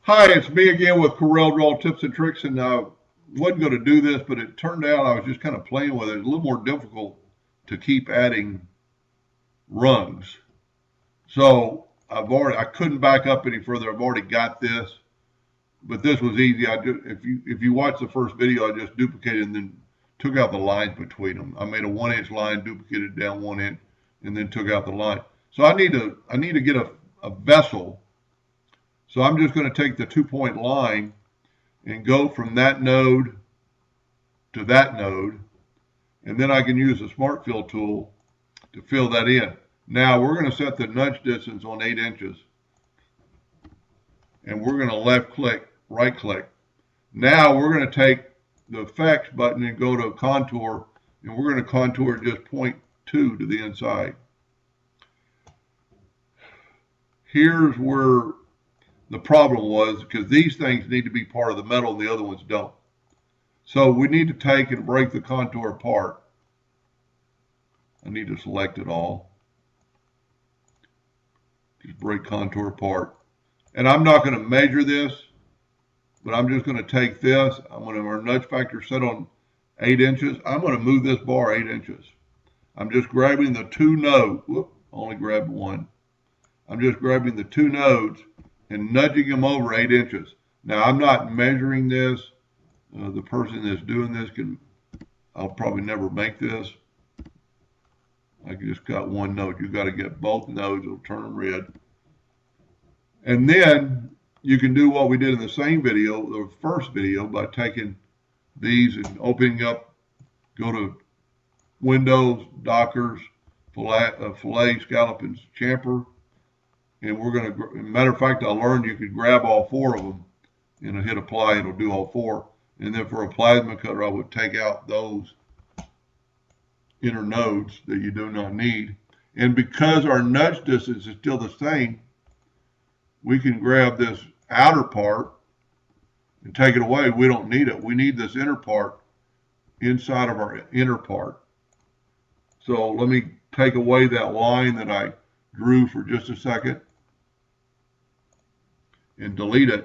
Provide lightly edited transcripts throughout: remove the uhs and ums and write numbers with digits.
Hi, it's me again with Corel Draw Tips and Tricks, and I wasn't going to do this, but it turned out I was just kind of playing with it. It's a little more difficult to keep adding rungs. So I couldn't back up any further. I've already got this, but this was easy. If you watch the first video, I just duplicated and then took out the lines between them. I made a 1-inch line, duplicated down 1 inch, and then took out the line. So I need to get a vessel. So I'm just going to take the 2-point line and go from that node to that node, and then I can use the Smart Fill tool to fill that in. Now we're going to set the nudge distance on 8 inches, and we're going to left click, right click. Now we're going to take the effects button and go to contour, and we're going to contour just 0.2 to the inside. Here's where the problem was, because these things need to be part of the metal and the other ones don't. So we need to take and break the contour apart. I need to select it all. Just break contour apart. And I'm not going to measure this, but I'm just going to take this. I'm going to, our nudge factor set on 8 inches. I'm going to move this bar 8 inches. I'm just grabbing the two nodes. Whoop, only grabbed one. I'm just grabbing the two nodes and nudging them over 8 inches. Now I'm not measuring this. The person that's doing this I'll probably never make this. I just got one node. You've got to get both nodes. It'll turn them red. And then you can do what we did in the same video, the first video, by taking these and opening up, go to Windows, Dockers, Fillet, Scallop, and Chamfer. And we're going to, matter of fact, I learned you could grab all 4 of them and hit apply, it'll do all 4. And then for a plasma cutter, I would take out those inner nodes that you do not need. And because our nudge distance is still the same, we can grab this outer part and take it away. We don't need it. We need this inner part inside of our inner part. So let me take away that line that I drew for just a second and delete it.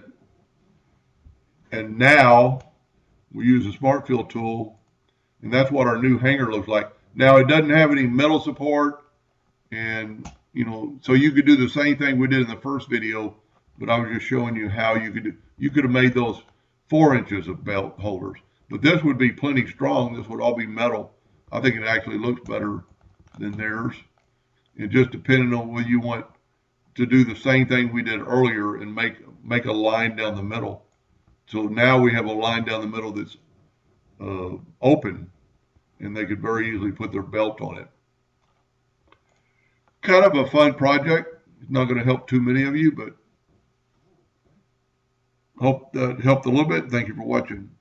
And now we use the Smart Fill tool, and that's what our new hanger looks like. Now it doesn't have any metal support, and so you could do the same thing we did in the first video, but I was just showing you how you could have made those 4 inches of belt holders. But this would be plenty strong. This would all be metal. I think it actually looks better than theirs. And just depending on whether you want to do the same thing we did earlier and make a line down the middle. So now we have a line down the middle that's open, and they could very easily put their belt on it. Kind of a fun project. It's not going to help too many of you, but hope that helped a little bit. Thank you for watching.